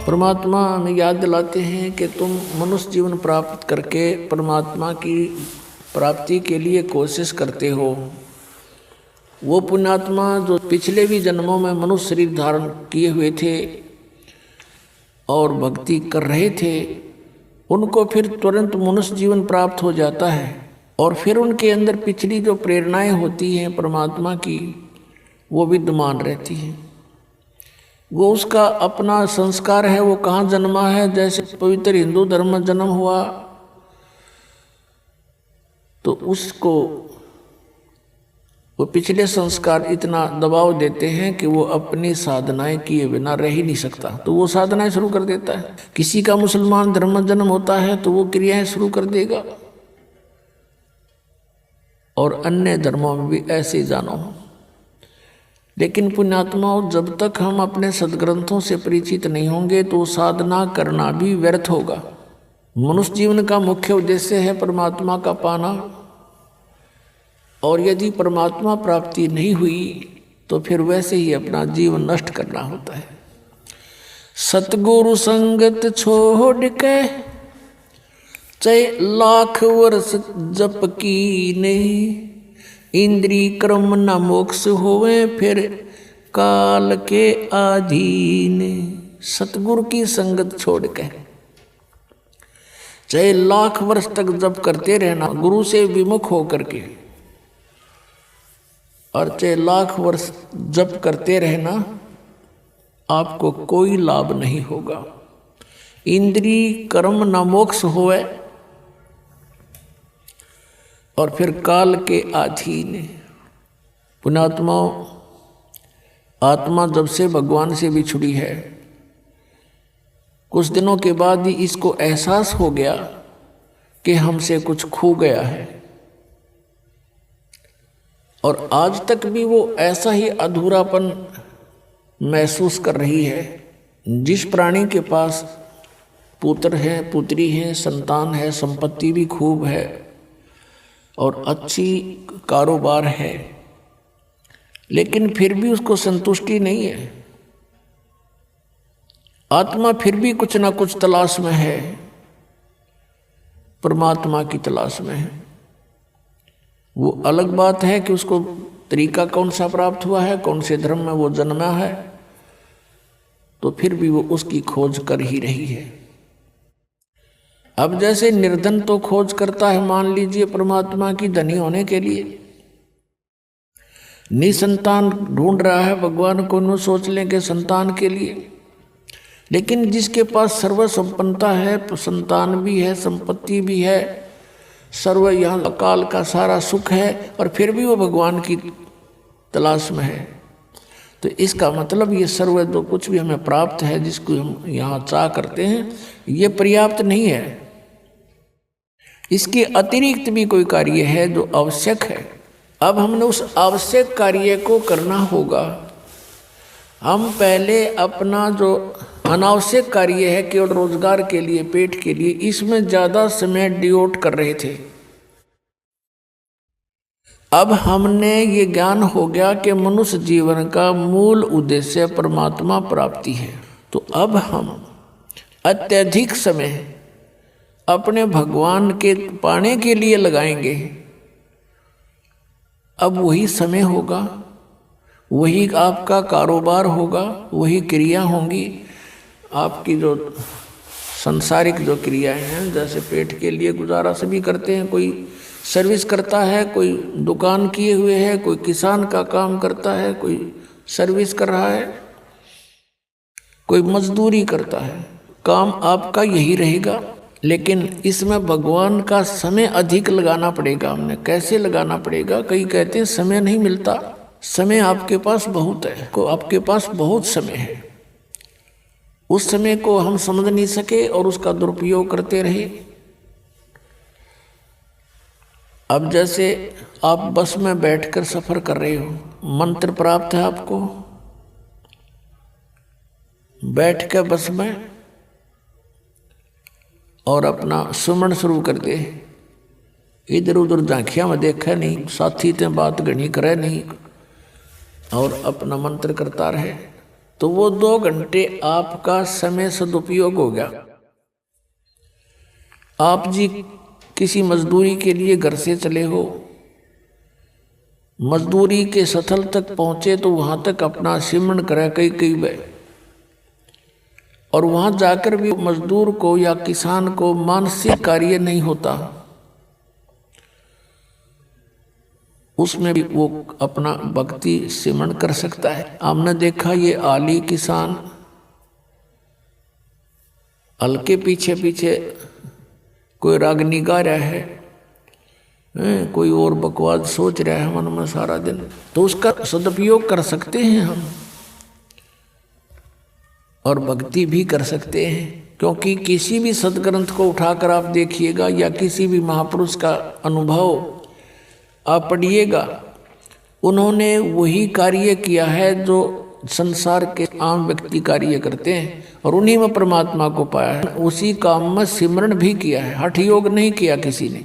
परमात्मा हमें याद दिलाते हैं कि तुम मनुष्य जीवन प्राप्त करके परमात्मा की प्राप्ति के लिए कोशिश करते हो। वो पुण्यात्मा जो पिछले भी जन्मों में मनुष्य शरीर धारण किए हुए थे और भक्ति कर रहे थे, उनको फिर तुरंत मनुष्य जीवन प्राप्त हो जाता है और फिर उनके अंदर पिछली जो प्रेरणाएं होती हैं परमात्मा की, वो विद्यमान रहती हैं। वो उसका अपना संस्कार है, वो कहाँ जन्मा है। जैसे पवित्र हिंदू धर्म में जन्म हुआ तो उसको वो पिछले संस्कार इतना दबाव देते हैं कि वो अपनी साधनाएं किए बिना रह ही नहीं सकता, तो वो साधनाएं शुरू कर देता है। किसी का मुसलमान धर्म में जन्म होता है तो वो क्रियाएं शुरू कर देगा, और अन्य धर्मों में भी ऐसे ही जानो। लेकिन पुण्यात्माओं, जब तक हम अपने सद्ग्रंथों से परिचित नहीं होंगे तो साधना करना भी व्यर्थ होगा। मनुष्य जीवन का मुख्य उद्देश्य है परमात्मा का पाना, और यदि परमात्मा प्राप्ति नहीं हुई तो फिर वैसे ही अपना जीवन नष्ट करना होता है। सतगुरु संगत छोड़ के चाहे लाख वर्ष जप कीने, इंद्री कर्म न मोक्ष होवे फिर काल के अधीन। सतगुरु की संगत छोड़ के चाहे लाख वर्ष तक जप करते रहना गुरु से विमुख होकर के, और चाहे लाख वर्ष जप करते रहना, आपको कोई लाभ नहीं होगा। इंद्री कर्म न मोक्ष होवे और फिर काल के अधीन। पुण्यात्माओं, आत्मा जब से भगवान से बिछुड़ी है, कुछ दिनों के बाद ही इसको एहसास हो गया कि हमसे कुछ खो गया है, और आज तक भी वो ऐसा ही अधूरापन महसूस कर रही है। जिस प्राणी के पास पुत्र है, पुत्री है, संतान है, संपत्ति भी खूब है और अच्छी कारोबार है, लेकिन फिर भी उसको संतुष्टि नहीं है। आत्मा फिर भी कुछ ना कुछ तलाश में है, परमात्मा की तलाश में है। वो अलग बात है कि उसको तरीका कौन सा प्राप्त हुआ है, कौन से धर्म में वो जन्मा है, तो फिर भी वो उसकी खोज कर ही रही है। अब जैसे निर्धन तो खोज करता है, मान लीजिए परमात्मा की धनी होने के लिए, निसंतान ढूंढ रहा है भगवान को, न सोच लें कि संतान के लिए। लेकिन जिसके पास सर्व संपन्नता है, संतान भी है, संपत्ति भी है, सर्व यहाँ अकाल का सारा सुख है, और फिर भी वो भगवान की तलाश में है, तो इसका मतलब ये सर्व जो कुछ भी हमें प्राप्त है, जिसको हम यहाँ चाह करते हैं, ये पर्याप्त नहीं है। इसके अतिरिक्त भी कोई कार्य है जो आवश्यक है। अब हमने उस आवश्यक कार्य को करना होगा। हम पहले अपना जो अनावश्यक कार्य है, केवल रोजगार के लिए, पेट के लिए, इसमें ज़्यादा समय डिवोट कर रहे थे। अब हमने ये ज्ञान हो गया कि मनुष्य जीवन का मूल उद्देश्य परमात्मा प्राप्ति है, तो अब हम अत्यधिक समय अपने भगवान के पाने के लिए लगाएंगे। अब वही समय होगा, वही आपका कारोबार होगा, वही क्रिया होंगी। आपकी जो संसारिक जो क्रियाएं हैं, जैसे पेट के लिए गुजारा सभी करते हैं, कोई सर्विस करता है, कोई दुकान किए हुए है, कोई किसान का काम करता है, कोई सर्विस कर रहा है, कोई मजदूरी करता है। काम आपका यही रहेगा, लेकिन इसमें भगवान का समय अधिक लगाना पड़ेगा। हमने कैसे लगाना पड़ेगा? कई कहते हैं समय नहीं मिलता। समय आपके पास बहुत है, को आपके पास बहुत समय है। उस समय को हम समझ नहीं सके और उसका दुरुपयोग करते रहे। अब जैसे आप बस में बैठकर सफर कर रहे हो, मंत्र प्राप्त है आपको, बैठ के बस में और अपना सुमन शुरू कर दे। इधर उधर झांकियां में देखा नहीं, साथी ते बात घनी करे नहीं, और अपना मंत्र करता रहे। तो वो 2 घंटे आपका समय सदुपयोग हो गया। आप जी किसी मजदूरी के लिए घर से चले हो, मजदूरी के स्थल तक पहुंचे तो वहां तक अपना सिमरण करे कई बार, और वहां जाकर भी मजदूर को या किसान को मानसिक कार्य नहीं होता, उसमें भी वो अपना भक्ति सिमरण कर सकता है। हमने देखा ये आली किसान हल के पीछे पीछे कोई रागनी गा रहा है, कोई और बकवास सोच रहा है मन में सारा दिन, तो उसका सदुपयोग कर सकते हैं हम और भक्ति भी कर सकते हैं। क्योंकि किसी भी सदग्रंथ को उठाकर आप देखिएगा या किसी भी महापुरुष का अनुभव आप पढ़िएगा, उन्होंने वही कार्य किया है जो संसार के आम व्यक्ति कार्य करते हैं और उन्हीं में परमात्मा को पाया है। उसी काम में सिमरण भी किया है, हठ योग नहीं किया किसी ने।